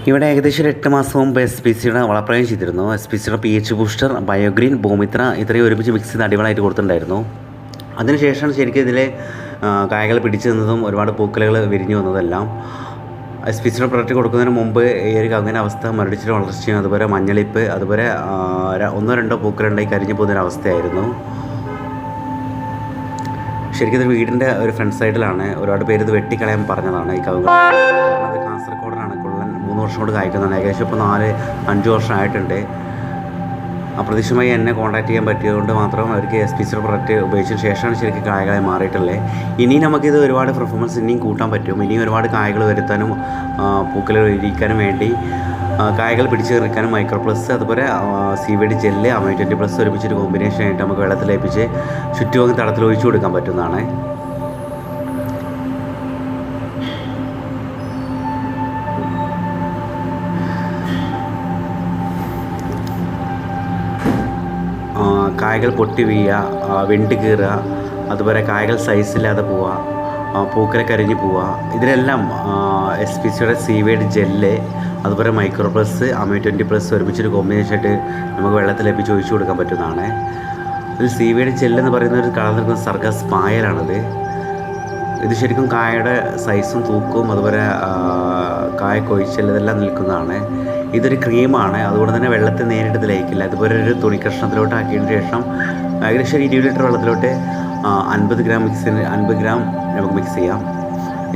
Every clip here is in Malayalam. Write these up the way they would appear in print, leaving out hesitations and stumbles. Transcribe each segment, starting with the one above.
ഇവിടെ ഏകദേശം ഒരു 8 മാസം മുമ്പ് SPCയുടെ വളപ്രയോഗം ചെയ്തിരുന്നു. SPCയുടെ PH ബൂസ്റ്റർ, ബയോഗ്രീൻ, ഭൂമിത്ര ഇത്രയും ഒരുമിച്ച് മിക്സ് ചെയ്ത് അടിവളമായിട്ട് കൊടുത്തിട്ടുണ്ടായിരുന്നു. അതിനുശേഷമാണ് ശരിക്കും ഇതിലെ കായകൾ പിടിച്ചു നിന്നതും ഒരുപാട് പൂക്കളുകൾ വിരിഞ്ഞു വന്നതെല്ലാം. SPCയുടെ പ്രൊഡക്റ്റ് കൊടുക്കുന്നതിന് മുമ്പ് ഈ ഒരു കവുങ്ങിൻ്റെ അവസ്ഥ മരടിച്ചിട്ട് വളർച്ചയും അതുപോലെ മഞ്ഞളിപ്പ്, അതുപോലെ 1-2 പൂക്കളുണ്ടായി കരിഞ്ഞു പോകുന്നൊരവസ്ഥയായിരുന്നു. ശരിക്കും ഇത് വീടിൻ്റെ ഒരു ഫ്രണ്ട് സൈഡിലാണ്. ഒരുപാട് പേര് ഇത് വെട്ടിക്കളയാൻ പറഞ്ഞതാണ്. ഈ കവുങ്ങ് അത് കാസർഗോഡിനാണ്. കൊള്ളൻ 3 വർഷം കൊണ്ട് കായ്ക്കുന്നതാണ്. ഏകദേശം ഇപ്പോൾ 4-5 വർഷമായിട്ടുണ്ട്. അപ്രതീക്ഷിതമായി എന്നെ കോൺടാക്ട് ചെയ്യാൻ പറ്റിയതുകൊണ്ട് മാത്രം അവർക്ക് SPCയുടെ പ്രൊഡക്റ്റ് ഉപയോഗിച്ചതിന് ശേഷമാണ് ശരിക്കും കായകളായി മാറിയിട്ടുള്ളത്. ഇനിയും നമുക്കിത് ഒരുപാട് പെർഫോമൻസ് ഇനിയും കൂട്ടാൻ പറ്റും. ഇനിയും ഒരുപാട് കായകൾ വരുത്താനും പൂക്കൾ ഇരിക്കാനും വേണ്ടി കായകൾ പിടിച്ച് നിൽക്കാനും മൈക്രോ പ്ലസ്, അതുപോലെ CBD ജെല്ല്, അമൈ 20+ ഒരുമിച്ചൊരു കോമ്പിനേഷൻ ആയിട്ട് നമുക്ക് വെള്ളത്തിൽ ലയിപ്പിച്ച് ചുറ്റുമങ്ങ് തടത്തിൽ ഒഴിച്ചു കൊടുക്കാൻ പറ്റുന്നതാണ്. കായകൾ പൊട്ടി വീഴുക, വെണ്ട് കീറുക, അതുപോലെ കായകൾ സൈസില്ലാതെ പോവുക, പൂക്കളെ കരിഞ്ഞു പോവുക, ഇതിനെല്ലാം SPCയുടെ CBD ജെല്ല്, അതുപോലെ മൈക്രോ പ്ലസ്, അമൈ 20+ ഒരുമിച്ചൊരു കോമ്പിനേഷൻ ആയിട്ട് നമുക്ക് വെള്ളത്തിൽ ലഭിച്ച് ഒഴിച്ചു കൊടുക്കാൻ പറ്റുന്നതാണ്. ഇതിൽ CBD ജെല്ലെന്ന് പറയുന്ന ഒരു കളർ നിൽക്കുന്ന സർഗസ് പായലാണത്. ഇത് ശരിക്കും കായയുടെ സൈസും തൂക്കവും അതുപോലെ കായ കൊഴിച്ചൽ ഇതെല്ലാം നിൽക്കുന്നതാണ്. ഇതൊരു ക്രീമാണ്, അതുകൊണ്ട് തന്നെ വെള്ളത്തിൽ നേരിട്ട് ലയിക്കില്ല. അതുപോലെ ഒരു തുണി കഷ്ണത്തിലോട്ട് ആക്കിയതിന് ശേഷം ഏകദേശം 20 ലിറ്റർ വെള്ളത്തിലോട്ട് 50 ഗ്രാം നമുക്ക് മിക്സ് ചെയ്യാം.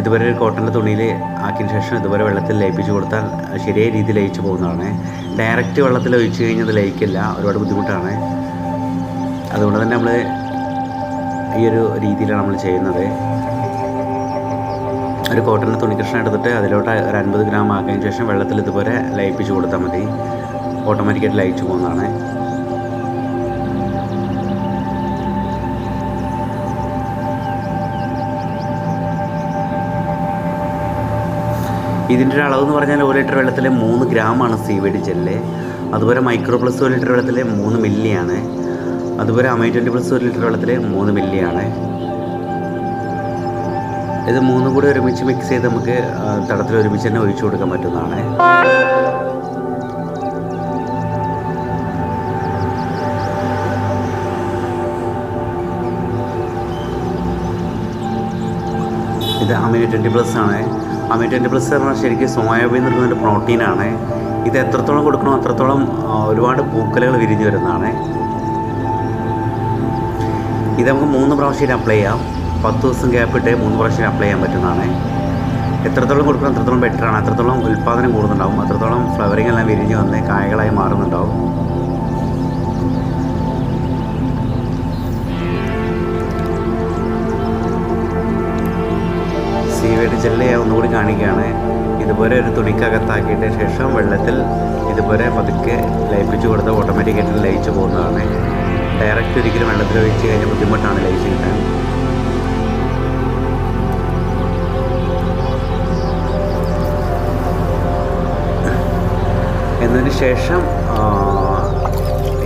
ഇതുപോലെ ഒരു കോട്ടൻ്റെ തുണിയിൽ ആക്കിയതിന് ശേഷം ഇതുപോലെ വെള്ളത്തിൽ ലയിപ്പിച്ച് കൊടുത്താൽ ശരിയായ രീതിയിൽ ലയിച്ച് പോകുന്നതാണ്. ഡയറക്റ്റ് വെള്ളത്തിൽ ഒഴിച്ച് കഴിഞ്ഞാൽ അത് ലയിക്കില്ല, ഒരുപാട് ബുദ്ധിമുട്ടാണ്. അതുകൊണ്ട് തന്നെ നമ്മൾ ഈ ഒരു രീതിയിലാണ് നമ്മൾ ചെയ്യുന്നത്. ഒരു കോട്ടൻ്റെ തുണി കഷ്ണം എടുത്തിട്ട് അതിലോട്ട് ഒരു 50 ഗ്രാം ആക്കിയതിന് ശേഷം വെള്ളത്തിൽ ഇതുപോലെ ലയിപ്പിച്ച് കൊടുത്താൽ മതി. ഓട്ടോമാറ്റിക്കായിട്ട് ലയിച്ച് പോകുന്നതാണ്. ഇതിൻ്റെ ഒരു അളവെന്ന് പറഞ്ഞാൽ 1 ലിറ്റർ വെള്ളത്തിൽ 3 ഗ്രാമാണ് CBD ജെല്ല്. അതുപോലെ മൈക്രോ പ്ലസ് 1 ലിറ്റർ വെള്ളത്തിൽ 3 മില്ലിയാണ്. അതുപോലെ അമൈ 20+ 1 ലിറ്റർ വെള്ളത്തിൽ 3 മില്ലിയാണ്. ഇത് 3 കൂടി ഒരുമിച്ച് മിക്സ് ചെയ്ത് നമുക്ക് തടത്തിൽ ഒരുമിച്ച് തന്നെ ഒഴിച്ചു കൊടുക്കാൻ പറ്റുന്നതാണ്. ഇത് അമൈ 20+ ആണ്. അമൈ 20+ പറഞ്ഞാൽ ശരിക്കും സോയാബീൻ നിൽക്കുന്നൊരു പ്രോട്ടീനാണ്. ഇത് എത്രത്തോളം കൊടുക്കണോ അത്രത്തോളം ഒരുപാട് പൂക്കലുകൾ വിരിഞ്ഞു വരുന്നതാണ്. ഇത് നമുക്ക് 3 പ്രാവശ്യം അപ്ലൈ ചെയ്യാം. 10 ദിവസം ഗ്യാപ്പ് ഇട്ട് 3 പ്രാവശ്യം അപ്ലൈ ചെയ്യാൻ പറ്റുന്നതാണ്. എത്രത്തോളം കൊടുക്കണം അത്രത്തോളം ബെറ്ററാണ്. അത്രത്തോളം ഉൽപ്പാദനം കൂടുന്നുണ്ടാവും, അത്രത്തോളം ഫ്ലവറിങ് എല്ലാം വിരിഞ്ഞ് വന്ന് കായകളായി മാറുന്നുണ്ടാവും. CBD ജെല്ല് ഒന്നുകൂടി കാണിക്കുകയാണ്. ഇതുപോലെ ഒരു തുണിക്കകത്താക്കിയിട്ട് ശേഷം വെള്ളത്തിൽ ഇതുപോലെ പതുക്കെ ലയിപ്പിച്ച് കൊടുത്താൽ ഓട്ടോമാറ്റിക്കായിട്ട് ലയിച്ച് പോകുന്നതാണ്. ഡയറക്റ്റ് ഒരിക്കലും വെള്ളത്തിൽ ഒഴിച്ച് കഴിഞ്ഞാൽ ബുദ്ധിമുട്ടാണ് ലയിച്ച് കിട്ടാൻ. എന്നതിന് ശേഷം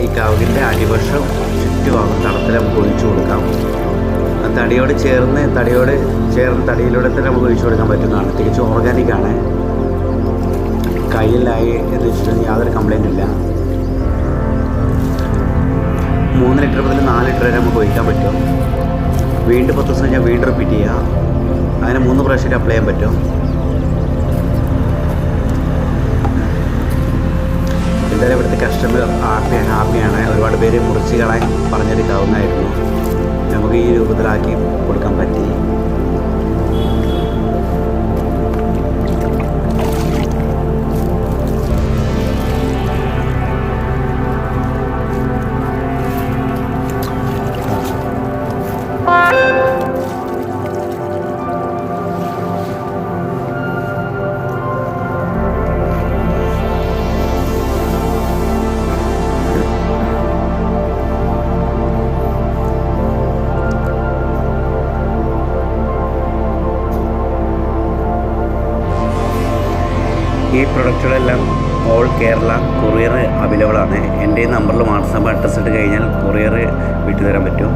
ഈ കവുങ്ങിൻ്റെ അടിവശം ചുറ്റുഭാഗം തടത്തിൽ നമുക്ക് ഒഴിച്ചു കൊടുക്കാം. തടിയോട് ചേർന്ന് തടിയിലൂടെ തന്നെ നമുക്ക് ഒഴിച്ചു കൊടുക്കാൻ പറ്റുന്നതാണ്. തികച്ചും ഓർഗാനിക്കാണ്. കയ്യിലായി എന്ന് വെച്ചിട്ടുണ്ടെങ്കിൽ യാതൊരു കംപ്ലൈൻ്റ് ഇല്ല. 3 ലിറ്റർ മുതൽ 4 ലിറ്റർ വരെ നമുക്ക് ഒഴിക്കാൻ പറ്റും. വീണ്ടും 10 ദിവസം കഴിഞ്ഞാൽ വീണ്ടും റിപ്പീറ്റ് ചെയ്യുക. അങ്ങനെ 3 പ്രാവശ്യം അപ്ലൈ ചെയ്യാൻ പറ്റും. എന്തായാലും ഇവിടുത്തെ കസ്റ്റമർ ഹാപ്പിയാണ്. ഒരുപാട് പേര് മുറിച്ച് കളയാൻ പറഞ്ഞൊരു കവുങ്ങായിരുന്നു. നമുക്ക് ഈ രൂപത്തിലാക്കി കൊടുക്കാൻ പറ്റി. ഈ പ്രൊഡക്റ്റുകളെല്ലാം ഓൾ കേരള കൊറിയർ അവൈലബിൾ ആണ്. എൻ്റെ ഈ നമ്പറിൽ വാട്സാപ്പ് അഡ്രസ്സ് ഇട്ട് കഴിഞ്ഞാൽ കൊറിയർ വിട്ടു തരാൻ പറ്റും.